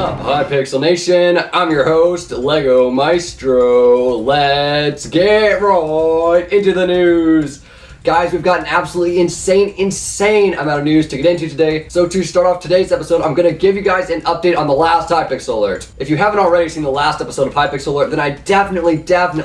up, Hypixel Nation? I'm your host, Lego Maestro. Let's get right into the news. Guys, we've got an absolutely insane amount of news to get into today. So to start off today's episode, I'm going to give you guys an update on the last Hypixel alert. If you haven't already seen the last episode of Hypixel alert, then I definitely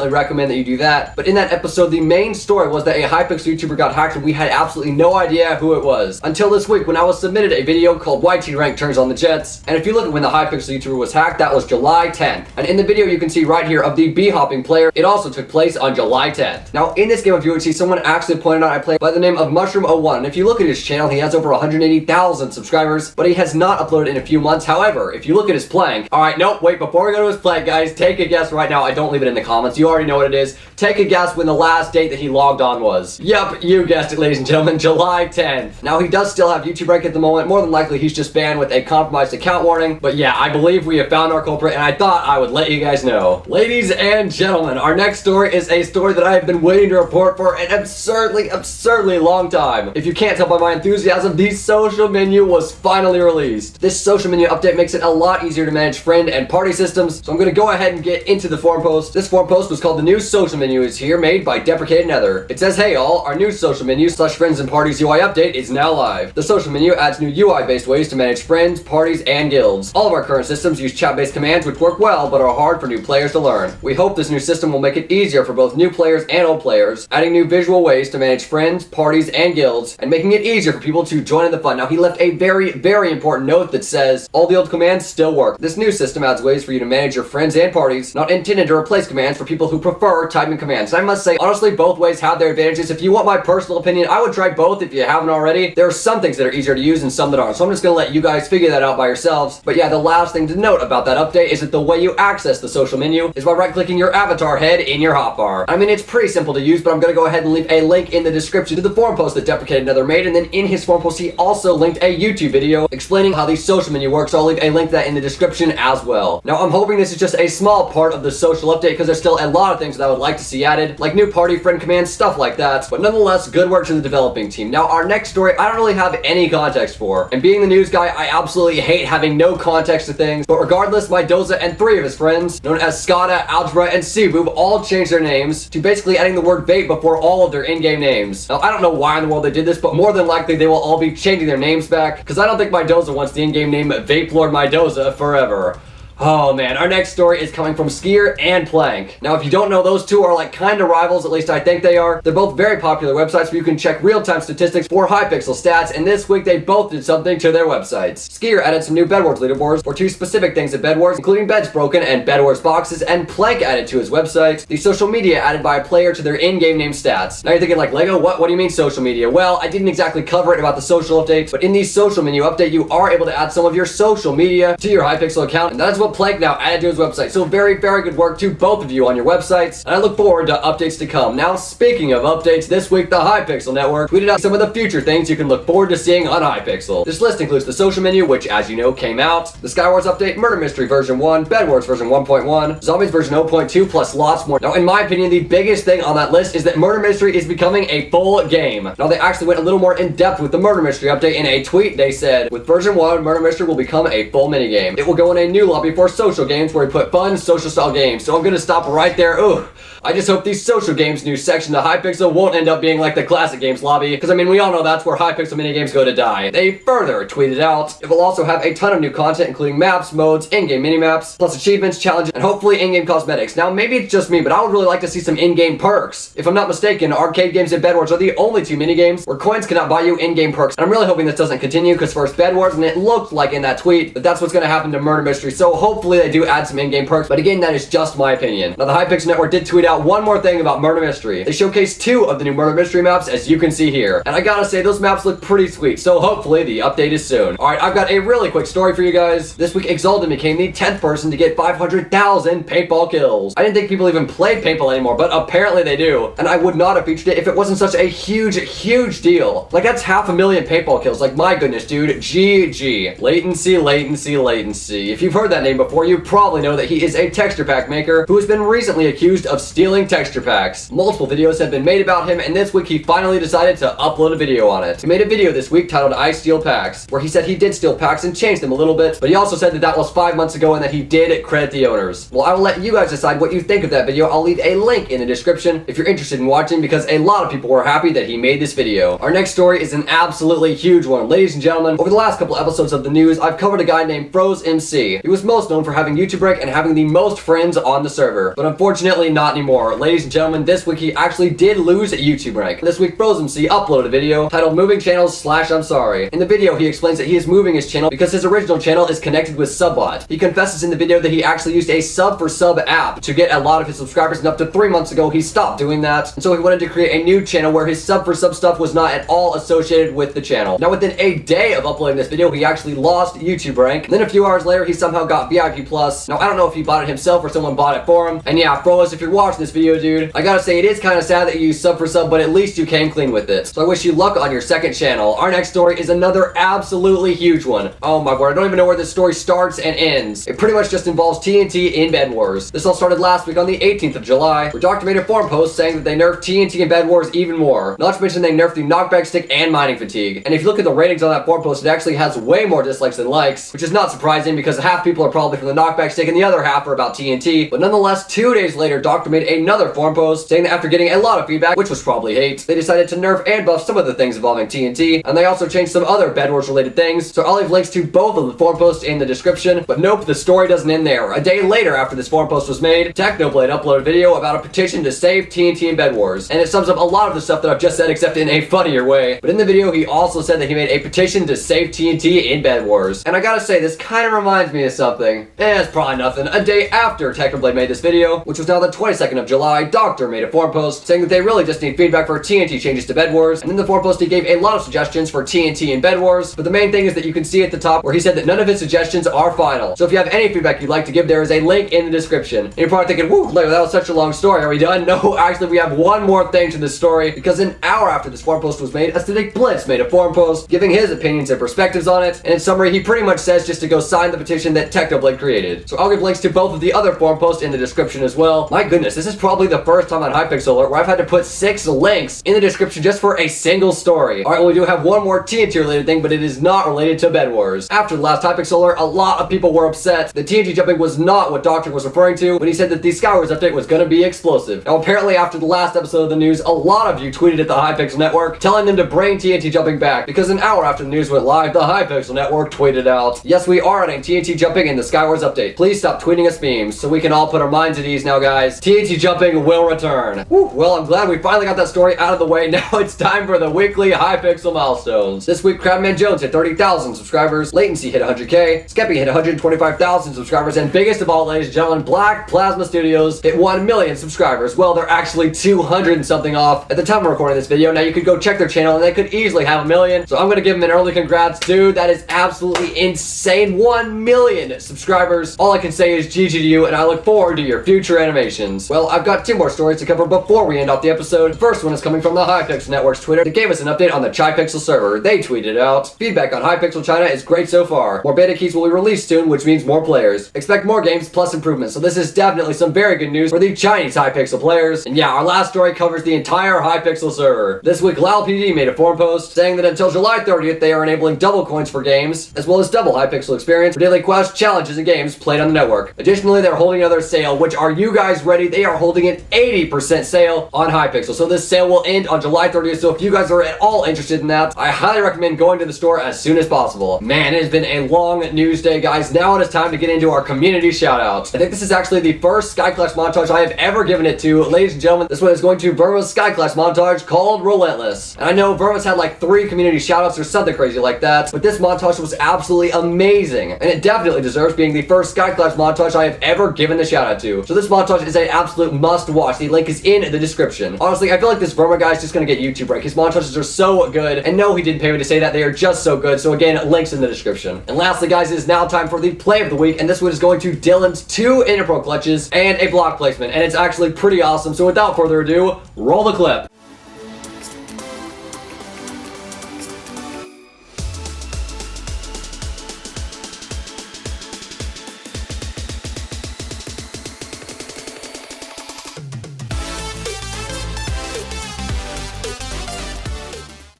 recommend that you do that. But in that episode, the main story was that a Hypixel YouTuber got hacked and we had absolutely no idea who it was. Until this week when I was submitted a video called YT Rank Turns on the Jets. And if you look at when the Hypixel YouTuber was hacked, that was July 10th. And in the video you can see right here of the bee-hopping player, it also took place on July 10th. Now in this game, if you would see, someone actually pointed out I play by the name of Mushroom01, and if you look at his channel, he has over 180,000 subscribers, but he has not uploaded in a few months. However, if you look at his plank, alright, nope, wait, before we go to his plank, guys, take a guess right now. I don't leave it in the comments, you already know what it is. Take a guess when the last date that he logged on was. Yep, you guessed it, ladies and gentlemen, July 10th. Now, he does still have YouTube rank at the moment. More than likely, he's just banned with a compromised account warning, but yeah, I believe we have found our culprit, and I thought I would let you guys know. Ladies and gentlemen, our next story is a story that I have been waiting to report for an absurdly long time. If you can't tell by my enthusiasm, the social menu was finally released. This social menu update makes it a lot easier to manage friend and party systems, so I'm going to go ahead and get into the forum post. This forum post was called "The New Social Menu is Here," made by Deprecated Nether. It says, "Hey all, our new social menu / friends and parties UI update is now live. The social menu adds new UI based ways to manage friends, parties, and guilds. All of our current systems use chat based commands which work well but are hard for new players to learn. We hope this new system will make it easier for both new players and old players, adding new visual ways to manage friends, parties, and guilds, and making it easier for people to join in the fun." Now he left a very important note that says, "All the old commands still work. This new system adds ways for you to manage your friends and parties, not intended to replace commands for people who prefer typing commands." And I must say, honestly, both ways have their advantages. If you want my personal opinion, I would try both if you haven't already. There are some things that are easier to use and some that aren't, so I'm just going to let you guys figure that out by yourselves. But yeah, the last thing to note about that update is that the way you access the social menu is by right-clicking your avatar head in your hotbar. I mean, it's pretty simple to use, but I'm going to go ahead and leave a link in the description to the forum post that Deprecated Nether made, and then in his forum post he also linked a YouTube video explaining how the social menu works, so I'll leave a link to that in the description as well. Now I'm hoping this is just a small part of the social update because there's still a lot of things that I would like to see added, like new party friend commands, stuff like that, but nonetheless, good work to the developing team. Now our next story, I don't really have any context for, and being the news guy, I absolutely hate having no context to things, but regardless, Mydoeza and 3 of his friends, known as Skada, Algebra, and Seaboob, all changed their names to basically adding the word vape before all of their in-game names. Now I don't know why in the world they did this, but more than likely they will all be changing their names back, because I don't think Mydoeza wants the in-game name Vape Lord Mydoeza forever. Oh man, our next story is coming from Skier and Plank. Now if you don't know, those two are like kind of rivals, at least I think they are. They're both very popular websites where you can check real-time statistics for Hypixel stats, and this week they both did something to their websites. Skier added some new Bedwars leaderboards for 2 specific things at Bedwars, including beds broken and Bedwars boxes, and Plank added to his website the social media added by a player to their in-game name stats. Now you're thinking like, Lego, what do you mean social media? Well, I didn't exactly cover it about the social update, but in the social menu update you are able to add some of your social media to your Hypixel account, and that is what Plank now added to his website. So very good work to both of you on your websites, and I look forward to updates to come. Now speaking of updates, this week the Hypixel Network tweeted out some of the future things you can look forward to seeing on Hypixel. This list includes the social menu, which as you know came out, the Skywars update, Murder Mystery version 1, Bedwars version 1.1, Zombies version 0.2, plus lots more. Now in my opinion, the biggest thing on that list is that Murder Mystery is becoming a full game. Now they actually went a little more in depth with the Murder Mystery update. In a tweet they said, with version 1, Murder Mystery will become a full minigame. It will go in a new lobby for social games where we put fun social style games. So I'm gonna stop right there. Ooh, I just hope these social games new section of Hypixel won't end up being like the classic games lobby, because I mean we all know that's where Hypixel minigames go to die. They further tweeted out, it will also have a ton of new content including maps, modes, in-game minimaps, plus achievements, challenges, and hopefully in-game cosmetics. Now maybe it's just me, but I would really like to see some in-game perks. If I'm not mistaken, arcade games and Bedwars are the only 2 minigames where coins cannot buy you in-game perks. And I'm really hoping this doesn't continue, because first Bedwars, and it looked like in that tweet that that's what's gonna happen to Murder Mystery, so hopefully they do add some in-game perks, but again, that is just my opinion. Now the Hypixel Network did tweet out one more thing about Murder Mystery. They showcased 2 of the new Murder Mystery maps, as you can see here, and I gotta say those maps look pretty sweet, so hopefully the update is soon. Alright, I've got a really quick story for you guys. This week Exalted became the 10th person to get 500,000 paintball kills. I didn't think people even played paintball anymore, but apparently they do, and I would not have featured it if it wasn't such a huge deal. Like that's 500,000 paintball kills. Like my goodness dude, GG. Latency. If you've heard that name name before, you probably know that he is a texture pack maker who has been recently accused of stealing texture packs. Multiple videos have been made about him, and this week he finally decided to upload a video on it. He made a video this week titled I Steal Packs, where he said he did steal packs and changed them a little bit, but he also said that that was 5 months ago and that he did credit the owners. Well, I will let you guys decide what you think of that video. I'll leave a link in the description if you're interested in watching, because a lot of people were happy that he made this video. Our next story is an absolutely huge one. Ladies and gentlemen, over the last couple episodes of the news, I've covered a guy named FrozeMC. He was most known for having YouTube break and having the most friends on the server, but unfortunately not anymore. Ladies and gentlemen, this week he actually did lose YouTube rank. This week FrozeMC uploaded a video titled Moving Channels / I'm Sorry. In the video he explains that he is moving his channel because his original channel is connected with Subbot. He confesses in the video that he actually used a sub for sub app to get a lot of his subscribers, and up to 3 months ago he stopped doing that, and so he wanted to create a new channel where his sub for sub stuff was not at all associated with the channel. Now within a day of uploading this video he actually lost YouTube rank. Then a few hours later he somehow got VIP plus. Now I don't know if he bought it himself or someone bought it for him. And yeah, Froze, if you're watching this video, dude, I gotta say it is kind of sad that you use sub for sub, but at least you came clean with it. So I wish you luck on your second channel. Our next story is another absolutely huge one. Oh my word, I don't even know where this story starts and ends. It pretty much just involves TNT in Bed Wars. This all started last week on the 18th of July, where Dr. made a forum post saying that they nerfed TNT in Bed Wars even more. Not to mention they nerfed the knockback stick and mining fatigue. And if you look at the ratings on that forum post, it actually has way more dislikes than likes, which is not surprising because half people are probably from the knockback stick and the other half are about TNT. But nonetheless, 2 days later, Dr. made another forum post saying that after getting a lot of feedback, which was probably hate, they decided to nerf and buff some of the things involving TNT, and they also changed some other Bed Wars related things. So I'll leave links to both of the forum posts in the description. But nope, the story doesn't end there. A day later after this forum post was made, Technoblade uploaded a video about a petition to save TNT in Bed Wars, and it sums up a lot of the stuff that I've just said, except in a funnier way. But in the video, he also said that he made a petition to save TNT in Bed Wars. And I gotta say, this kind of reminds me of something. It's probably nothing. A day after Technoblade made this video, which was now the 22nd of July, Dr. made a forum post saying that they really just need feedback for TNT changes to Bed Wars. And in the forum post, he gave a lot of suggestions for TNT in Bed Wars, but the main thing is that you can see at the top where he said that none of his suggestions are final. So if you have any feedback you'd like to give, there is a link in the description. And you're probably thinking, woo, Lego, that was such a long story. Are we done? No, actually, we have one more thing to this story, because an hour after this forum post was made, Acidic Blitz made a forum post giving his opinions and perspectives on it. And in summary, he pretty much says just to go sign the petition that Technoblade created. So I'll give links to both of the other forum posts in the description as well. My goodness, this is probably the first time on Hypixel Alert where I've had to put 6 links in the description just for a single story. Alright, well, we do have one more TNT related thing, but it is not related to Bed Wars. After the last Hypixel Alert, a lot of people were upset that TNT jumping was not what Doctor was referring to when he said that the Skywars update was going to be explosive. Now apparently after the last episode of the news, a lot of you tweeted at the Hypixel Network telling them to bring TNT jumping back, because an hour after the news went live, the Hypixel Network tweeted out, yes, we are adding TNT jumping in the Skywars update. Please stop tweeting us memes so we can all put our minds at ease now, guys. TNT jumping will return. Whew, well, I'm glad we finally got that story out of the way. Now it's time for the weekly Hypixel milestones. This week, Crabman Jones hit 30,000 subscribers, Latenci hit 100k, Skeppy hit 125,000 subscribers, and biggest of all, ladies and gentlemen, Black Plasma Studios hit 1 million subscribers. Well, they're actually 200 and something off at the time of recording this video. Now you could go check their channel and they could easily have 1 million. So I'm gonna give them an early congrats. Dude, that is absolutely insane. 1 million subscribers. All I can say is GG to you, and I look forward to your future animations. Well, I've got 2 more stories to cover before we end off the episode. The first one is coming from the Hypixel Network's Twitter. They gave us an update on the Hypixel server. They tweeted out, feedback on Hypixel China is great so far. More beta keys will be released soon, which means more players. Expect more games plus improvements. So this is definitely some very good news for the Chinese Hypixel players. And yeah, our last story covers the entire Hypixel server. This week, LalPD made a forum post saying that until July 30th, they are enabling double coins for games, as well as double Hypixel experience for daily quests, challenges, and games played on the network. Additionally, they're holding another sale, which are you guys ready? They are holding an 80% sale on Hypixel. So this sale will end on July 30th. So if you guys are at all interested in that, I highly recommend going to the store as soon as possible. Man, it has been a long news day, guys. Now it is time to get into our community shoutouts. I think this is actually the first skyclash montage I have ever given it to. Ladies and gentlemen, this one is going to Virma's skyclash montage called Relentless. And I know Virma's had like 3 community shoutouts or something crazy like that, but this montage was absolutely amazing, and it definitely deserves being the first skyclash montage I have ever given the shoutout to. So this montage is an absolute must watch. The link is in the description. Honestly, I feel like this Virma guy is just gonna get YouTube break. His montages are so good, and no, he didn't pay me to say that. They are just so good. So again, links in the description. And lastly, guys, it is now time for the play of the week, and this one is going to Dylan's 2 Interpro clutches and a block placement, and it's actually pretty awesome. So without further ado, roll the clip.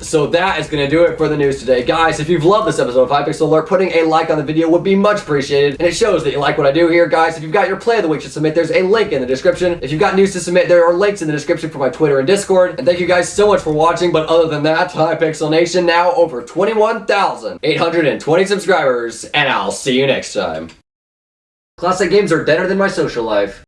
So that is going to do it for the news today. Guys, if you've loved this episode of Hypixel Alert, putting a like on the video would be much appreciated, and it shows that you like what I do here. Guys, if you've got your play of the week to submit, there's a link in the description. If you've got news to submit, there are links in the description for my Twitter and Discord. And thank you guys so much for watching, but other than that, Hypixel Nation, now over 21,820 subscribers, and I'll see you next time. Classic games are deader than my social life.